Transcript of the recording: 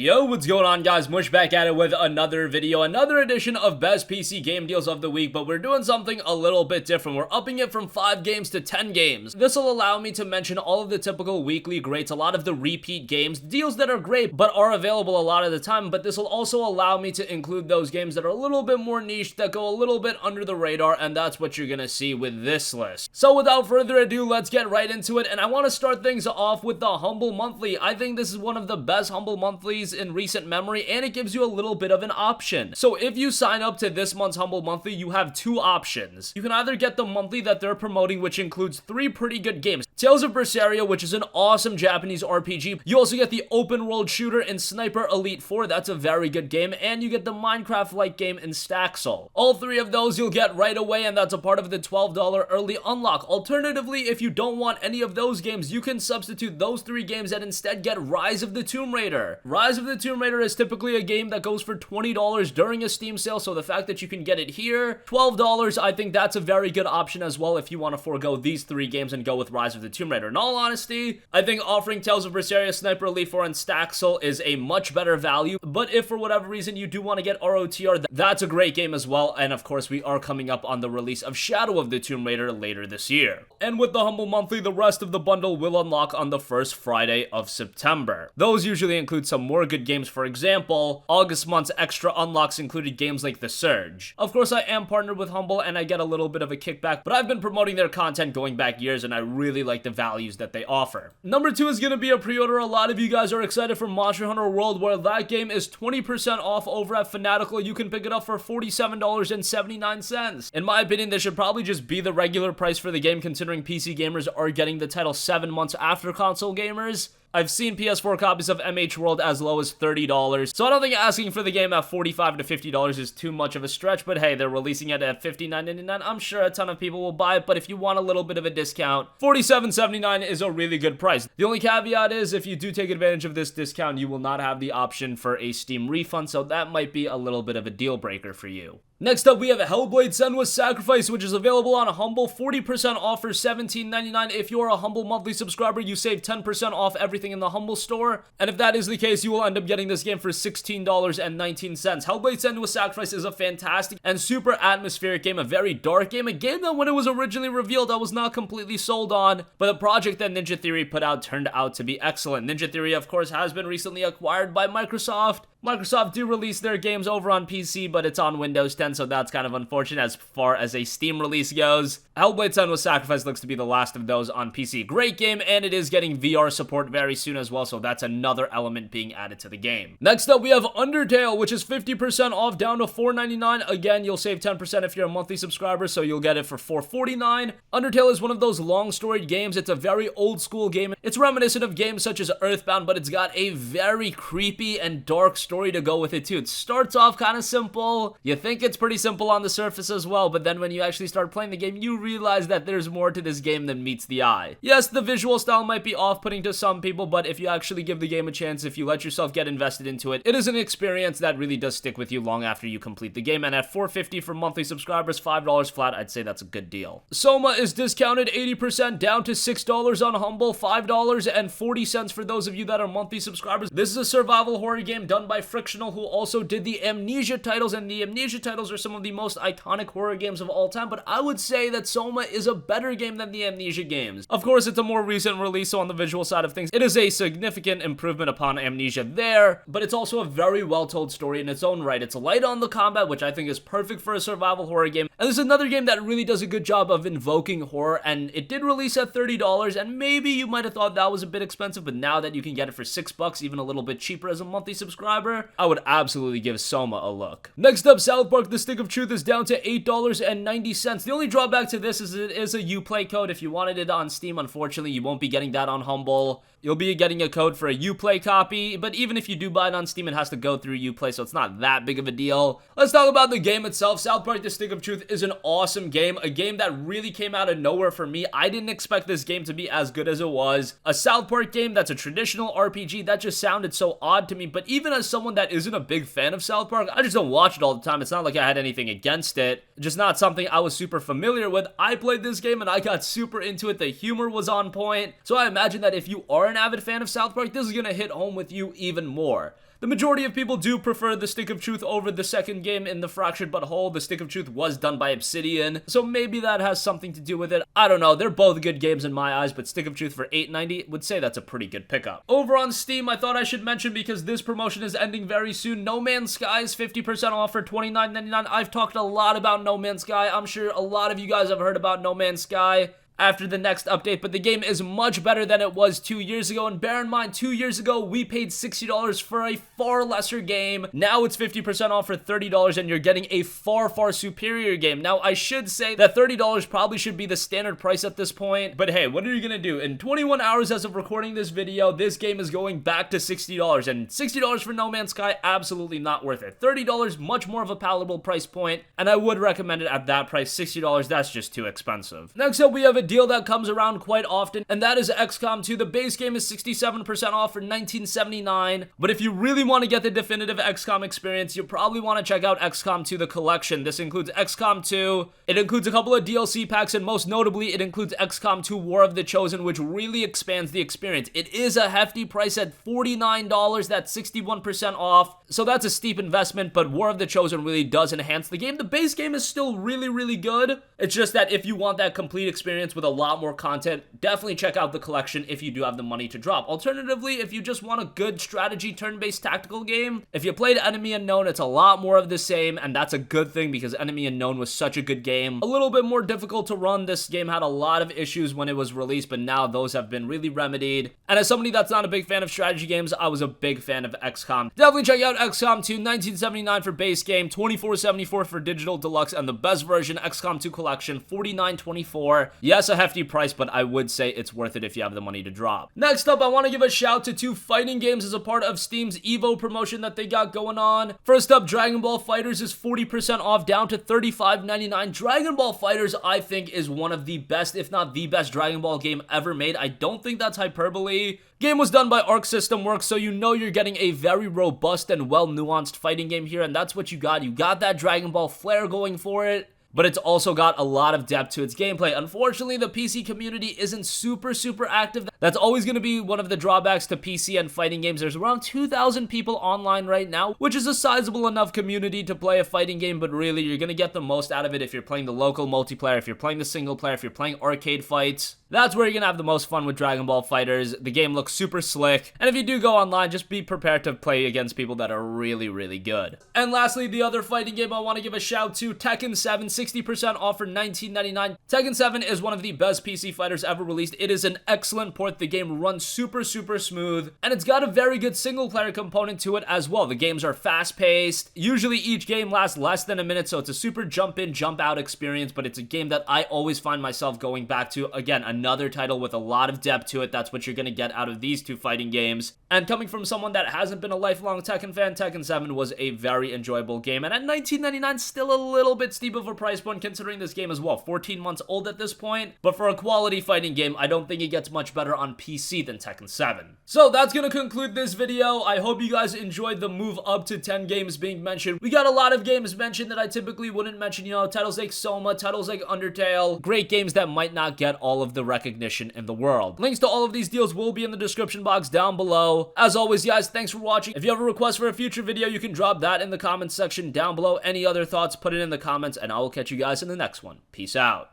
Yo, what's going on, guys? Mush back at it with another video, another edition of best PC game deals of the week, but we're doing something a little bit different. We're upping it from 5 games to 10 games. This will allow me to mention all of the typical weekly greats, a lot of the repeat games, deals that are great but are available a lot of the time, but this will also allow me to include those games that are a little bit more niche, that go a little bit under the radar, and that's what you're gonna see with this list. So without further ado, let's get right into it, and I want to start things off with the Humble Monthly. I think this is one of the best Humble Monthlies in recent memory, and it gives you a little bit of an option. So if you sign up to this month's Humble Monthly, you have 2 options. You can either get the monthly that they're promoting, which includes 3 pretty good games. Tales of Berseria, which is an awesome Japanese RPG. You also get the open world shooter in Sniper Elite 4, that's a very good game, and you get the Minecraft-like game in Staxel. All 3 of those you'll get right away, and that's a part of the $12 early unlock. Alternatively, if you don't want any of those games, you can substitute those 3 games and instead get Rise of the Tomb Raider. Rise of the Tomb Raider is typically a game that goes for $20 during a Steam sale, so the fact that you can get it here, $12, I think that's a very good option as well if you want to forego these 3 games and go with Rise of the Tomb Raider. In all honesty, I think offering Tales of Berseria, Sniper Elite 4, and Staxel is a much better value, but if for whatever reason you do want to get ROTR, that's a great game as well, and of course we are coming up on the release of Shadow of the Tomb Raider later this year. And with the Humble Monthly, the rest of the bundle will unlock on the first Friday of September. Those usually include some more good games. For example, August month's extra unlocks included games like The Surge. Of course, I am partnered with Humble and I get a little bit of a kickback, but I've been promoting their content going back years and I really like the values that they offer. Number 2 is going to be a pre-order. A lot of you guys are excited for Monster Hunter World, where that game is 20% off over at Fanatical. You can pick it up for $47.79. In my opinion, this should probably just be the regular price for the game, considering PC gamers are getting the title 7 months after console gamers. I've seen PS4 copies of MH World as low as $30, so I don't think asking for the game at $45 to $50 is too much of a stretch, but hey, they're releasing it at $59.99. I'm sure a ton of people will buy it, but if you want a little bit of a discount, $47.79 is a really good price. The only caveat is, if you do take advantage of this discount, you will not have the option for a Steam refund, so that might be a little bit of a deal breaker for you. Next up, we have Hellblade: Senua's Sacrifice, which is available on Humble, 40% off for $17.99. If you're a Humble monthly subscriber, you save 10% off everything in the Humble store, and if that is the case, you will end up getting this game for $16.19. Hellblade: Senua's Sacrifice is a fantastic and super atmospheric game, a very dark game, a game that when it was originally revealed, I was not completely sold on, but the project that Ninja Theory put out turned out to be excellent. Ninja Theory, of course, has been recently acquired by Microsoft. Microsoft do release their games over on PC, but it's on Windows 10, so that's kind of unfortunate as far as a Steam release goes. Hellblade: Senua's Sacrifice looks to be the last of those on PC. Great game, and it is getting VR support very soon as well, so that's another element being added to the game. Next up, we have Undertale, which is 50% off, down to $4.99. Again, you'll save 10% if you're a monthly subscriber, so you'll get it for $4.49. Undertale is one of those long-storied games. It's a very old-school game. It's reminiscent of games such as Earthbound, but it's got a very creepy and dark story to go with it too. It starts off kind of simple. You think it's pretty simple on the surface as well, but then when you actually start playing the game, you realize that there's more to this game than meets the eye. Yes, the visual style might be off-putting to some people, but if you actually give the game a chance, if you let yourself get invested into it, it is an experience that really does stick with you long after you complete the game, and at $4.50 for monthly subscribers, $5 flat, I'd say that's a good deal. Soma is discounted 80% down to $6 on Humble, $5.40 for those of you that are monthly subscribers. This is a survival horror game done by Frictional, who also did the Amnesia titles, and the Amnesia titles are some of the most iconic horror games of all time, but I would say that Soma is a better game than the Amnesia games. Of course, it's a more recent release, so on the visual side of things, it is a significant improvement upon Amnesia there, but it's also a very well-told story in its own right. It's light on the combat, which I think is perfect for a survival horror game, and there's another game that really does a good job of invoking horror, and it did release at $30, and maybe you might have thought that was a bit expensive, but now that you can get it for $6, even a little bit cheaper as a monthly subscriber, I would absolutely give Soma a look. Next up, South Park: The Stick of Truth is down to $8.90. The only drawback to this is it is a Uplay code. If you wanted it on Steam, unfortunately, you won't be getting that on Humble. You'll be getting a code for a Uplay copy, but even if you do buy it on Steam, it has to go through Uplay, so it's not that big of a deal. Let's talk about the game itself. South Park: The Stick of Truth is an awesome game, a game that really came out of nowhere for me. I didn't expect this game to be as good as it was. A South Park game that's a traditional RPG, that just sounded so odd to me, but even as someone that isn't a big fan of South Park, I just don't watch it all the time. It's not like I had anything against it, just not something I was super familiar with. I played this game and I got super into it. The humor was on point, so I imagine that if you are an avid fan of South Park, this is gonna hit home with you even more. the majority of people do prefer the Stick of Truth over the second game in the Fractured But Whole. The Stick of Truth was done by Obsidian, so maybe that has something to do with it. I don't know. They're both good games in my eyes, but Stick of Truth for $8.90 would say that's a pretty good pickup. Over on Steam, I thought I should mention, because this promotion is ending very soon, No Man's Sky is 50% off for $29.99. I've talked a lot about No Man's Sky. I'm sure a lot of you guys have heard about No Man's Sky after the next update, but the game is much better than it was 2 years ago. And bear in mind, 2 years ago we paid $60 for a far lesser game. Now it's 50% off for $30, and you're getting a far superior game. Now I should say that $30 probably should be the standard price at this point, but hey, what are you gonna do? In 21 hours as of recording this video, this game is going back to $60, and $60 for No Man's Sky, absolutely not worth it. $30, much more of a palatable price point, and I would recommend it at that price. $60, that's just too expensive. Next up, we have a deal that comes around quite often, and that is XCOM 2. The base game is 67% off for $19.79, but if you really want to get the definitive XCOM experience, you probably want to check out XCOM 2 The Collection. This includes XCOM 2, it includes a couple of DLC packs, and most notably, it includes XCOM 2 War of the Chosen, which really expands the experience. It is a hefty price at $49, that's 61% off, so that's a steep investment, but War of the Chosen really does enhance the game. The base game is still really good. It's just that if you want that complete experience with a lot more content, definitely check out The Collection if you do have the money to drop. Alternatively, if you just want a good strategy turn-based tactical game, if you played Enemy Unknown, it's a lot more of the same, and that's a good thing because Enemy Unknown was such a good game. A little bit more difficult to run. This game had a lot of issues when it was released, but now those have been really remedied. And as somebody that's not a big fan of strategy games, I was a big fan of XCOM. Definitely check out XCOM 2, $19.79 for base game, $24.74 for digital deluxe, and the best version, XCOM 2 Collection, $49.24. Yes, a hefty price, but I would say it's worth it if you have the money to drop. Next up, I want to give a shout to 2 fighting games as a part of Steam's Evo promotion that they got going on. First up, Dragonball Fighters is 40% off, down to $35.99. Dragonball Fighters, I think, is one of the best, if not the best, Dragon Ball game ever made. I don't think that's hyperbole. Game was done by Arc System Works, so you know you're getting a very robust and well-nuanced fighting game here, and that's what you got. You got that Dragon Ball flair going for it, but it's also got a lot of depth to its gameplay. Unfortunately, the PC community isn't super active. That's always going to be one of the drawbacks to PC and fighting games. There's around 2,000 people online right now, which is a sizable enough community to play a fighting game, but really, you're going to get the most out of it if you're playing the local multiplayer, if you're playing the single player, if you're playing arcade fights. That's where you're gonna have the most fun with Dragon Ball Fighters. The game looks super slick, and if you do go online, just be prepared to play against people that are really good. And lastly, the other fighting game I want to give a shout to, Tekken 7, 60% off for $19.99. Tekken 7 is one of the best PC fighters ever released. It is an excellent port. The game runs super smooth, and it's got a very good single player component to it as well. The games are fast paced. Usually each game lasts less than a minute, so it's a super jump in, jump out experience, but it's a game that I always find myself going back to. Again, another title with a lot of depth to it. That's what you're going to get out of these 2 fighting games. And coming from someone that hasn't been a lifelong Tekken fan, Tekken 7 was a very enjoyable game. And at $19.99, still a little bit steep of a price point considering this game is, well, 14 months old at this point. But for a quality fighting game, I don't think it gets much better on PC than Tekken 7. So that's going to conclude this video. I hope you guys enjoyed the move up to 10 games being mentioned. We got a lot of games mentioned that I typically wouldn't mention, you know, titles like Soma, titles like Undertale, great games that might not get all of the recognition in the world. Links to all of these deals will be in the description box down below. As always, guys, thanks for watching. If you have a request for a future video, you can drop that in the comments section down below. Any other thoughts, put it in the comments, and I will catch you guys in the next one. Peace out.